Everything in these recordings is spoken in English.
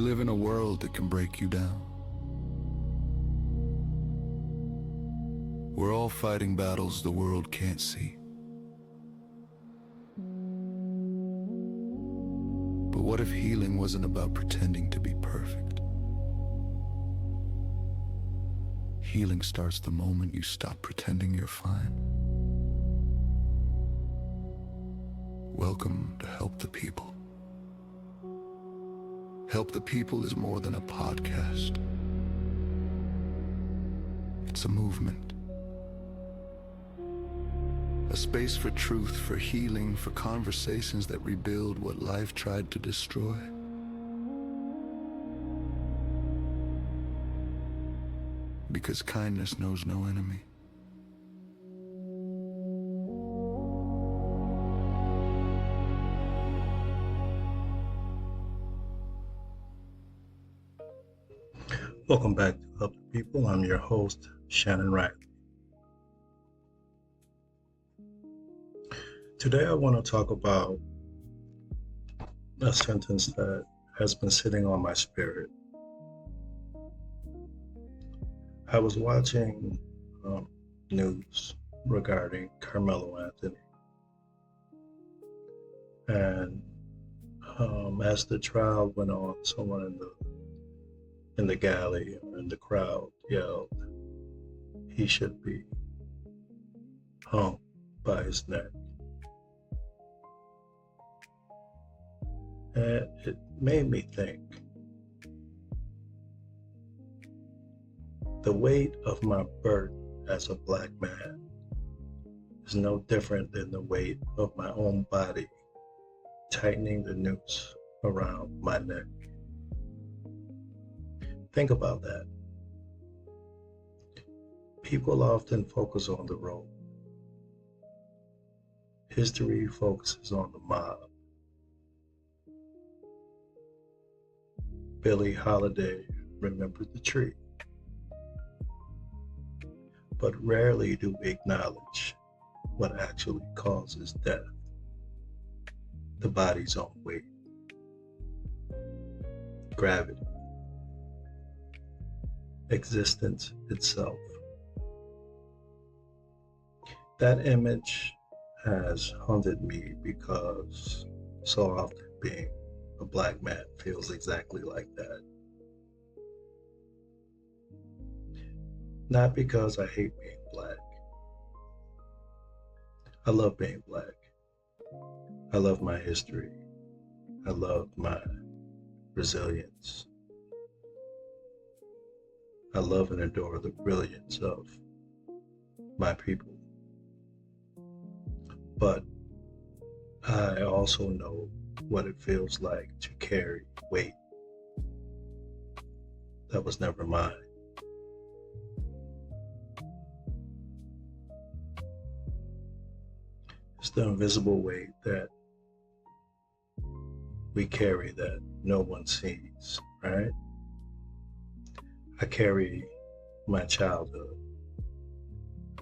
We live in a world that can break you down. We're all fighting battles the world can't see. But what if healing wasn't about pretending to be perfect? Healing starts the moment you stop pretending you're fine. Welcome to Help the People. Help the People is more than a podcast. It's a movement. A space for truth, for healing, for conversations that rebuild what life tried to destroy. Because kindness knows no enemy. Welcome back to Help the People. I'm your host, Shannon Riley. Today I want to talk about a sentence that has been sitting on my spirit. I was watching Noose regarding Carmelo Anthony. And as the trial went on, someone in the galley or in the crowd yelled, he should be hung by his neck. And it made me think, the weight of my burden as a black man is no different than the weight of my own body tightening the noose around my neck. Think about that. People often focus on the road. History focuses on the mob. Billie Holiday remembered the tree. But rarely do we acknowledge what actually causes death. The body's own weight. Gravity. Existence itself. That image has haunted me because so often being a black man feels exactly like that. Not because I hate being black. I love being black. I love my history. I love my resilience. I love and adore the brilliance of my people. But I also know what it feels like to carry weight that was never mine. It's the invisible weight that we carry that no one sees, right? I carry my childhood.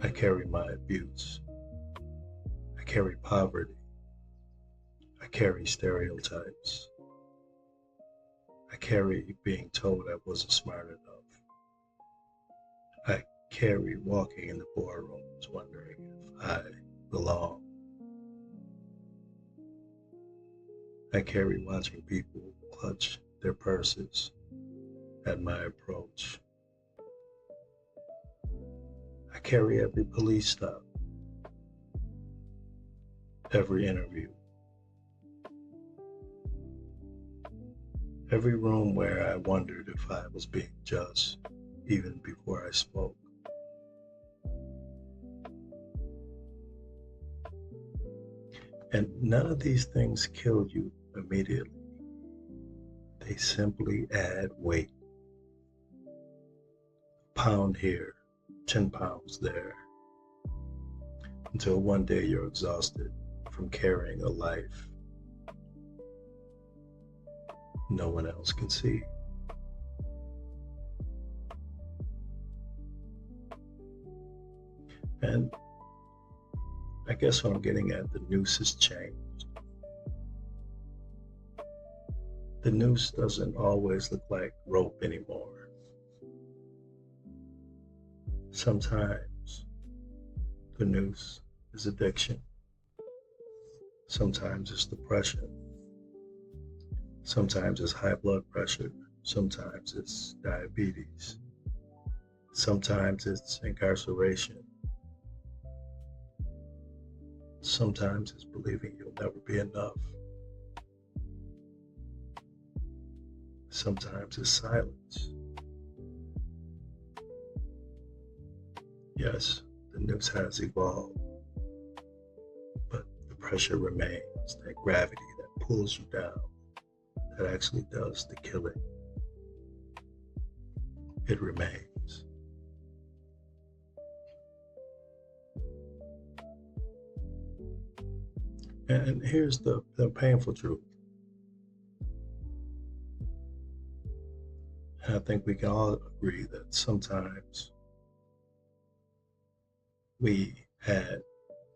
I carry my abuse. I carry poverty. I carry stereotypes. I carry being told I wasn't smart enough. I carry walking in the boardrooms wondering if I belong. I carry watching people clutch their purses at my approach. I carry every police stop, every interview, every room where I wondered if I was being just even before I spoke. And none of these things kill you immediately. They simply add weight. A pound here, 10 pounds there, until one day you're exhausted from carrying a life no one else can see. And I guess what I'm getting at, the noose has changed. The noose doesn't always look like rope anymore. Sometimes the noose is addiction. Sometimes it's depression. Sometimes it's high blood pressure. Sometimes it's diabetes. Sometimes it's incarceration. Sometimes it's believing you'll never be enough. Sometimes it's silence. Yes, the noose has evolved, but the pressure remains, that gravity that pulls you down, that actually does the killing. It remains. And here's the painful truth. And I think we can all agree that sometimes we add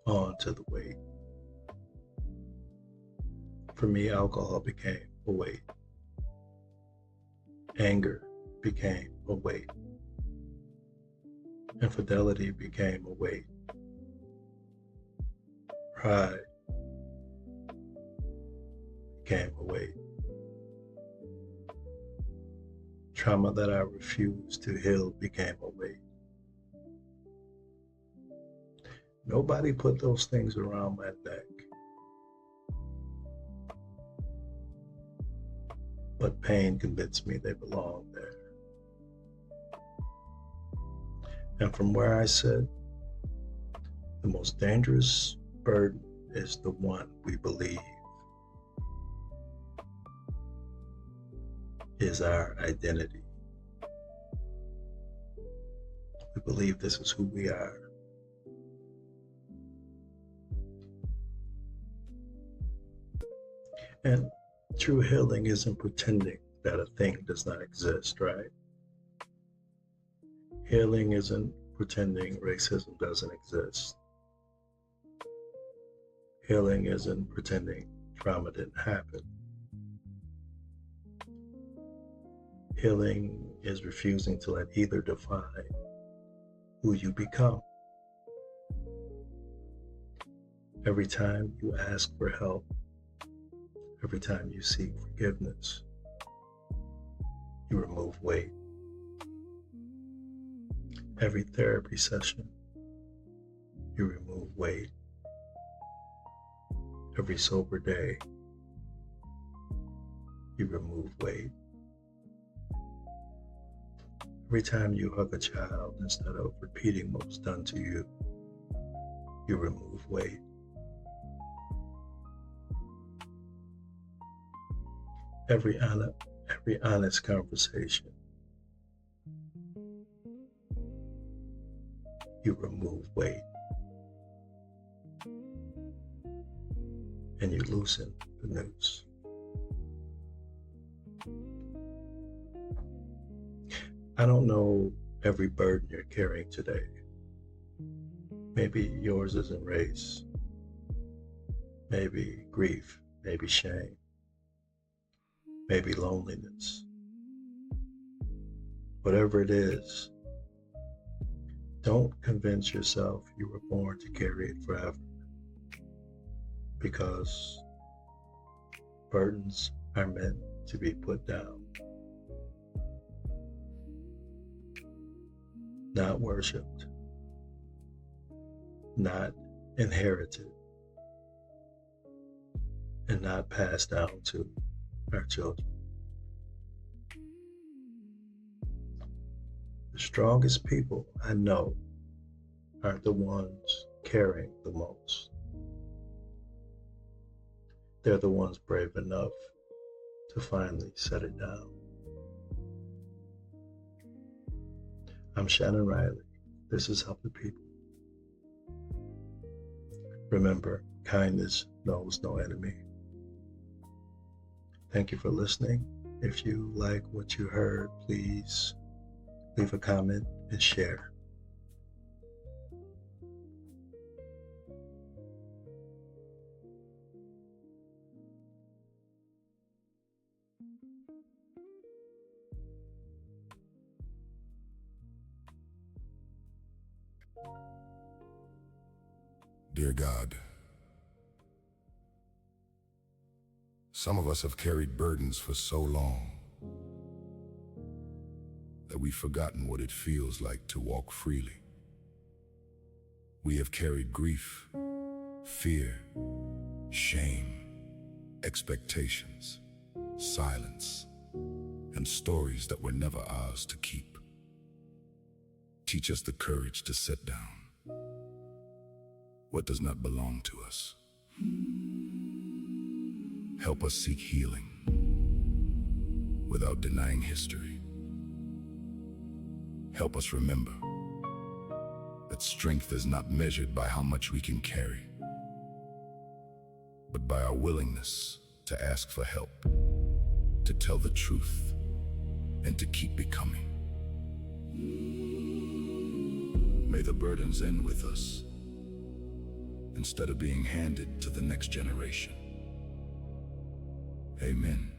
on to the weight. For me, alcohol became a weight. Anger became a weight. Infidelity became a weight. Pride became a weight. Trauma that I refused to heal became a weight. Nobody put those things around my neck, but pain convinced me they belonged there. And from where I sit, the most dangerous burden is the one we believe is our identity. We believe this is who we are. And true healing isn't pretending that a thing does not exist, right? Healing isn't pretending racism doesn't exist. Healing isn't pretending trauma didn't happen. Healing is refusing to let either define who you become. Every time you ask for help, every time you seek forgiveness, you remove weight. Every therapy session, you remove weight. Every sober day, you remove weight. Every time you hug a child, instead of repeating what was done to you, you remove weight. Every honest conversation, you remove weight. And you loosen the noose. I don't know every burden you're carrying today. Maybe yours isn't race, maybe grief, maybe shame, maybe loneliness. Whatever it is, don't convince yourself you were born to carry it forever, because burdens are meant to be put down, not worshipped, not inherited, and not passed down to our children. The strongest people I know aren't the ones caring the most. They're the ones brave enough to finally set it down. I'm Shannon Riley. This is Help the People. Remember, kindness knows no enemy. Thank you for listening. If you like what you heard, please leave a comment and share. Dear God, some of us have carried burdens for so long that we've forgotten what it feels like to walk freely. We have carried grief, fear, shame, expectations, silence, and stories that were never ours to keep. Teach us the courage to set down what does not belong to us. Help us seek healing without denying history. Help us remember that strength is not measured by how much we can carry, but by our willingness to ask for help, to tell the truth, and to keep becoming. May the burdens end with us instead of being handed to the next generation. Amen.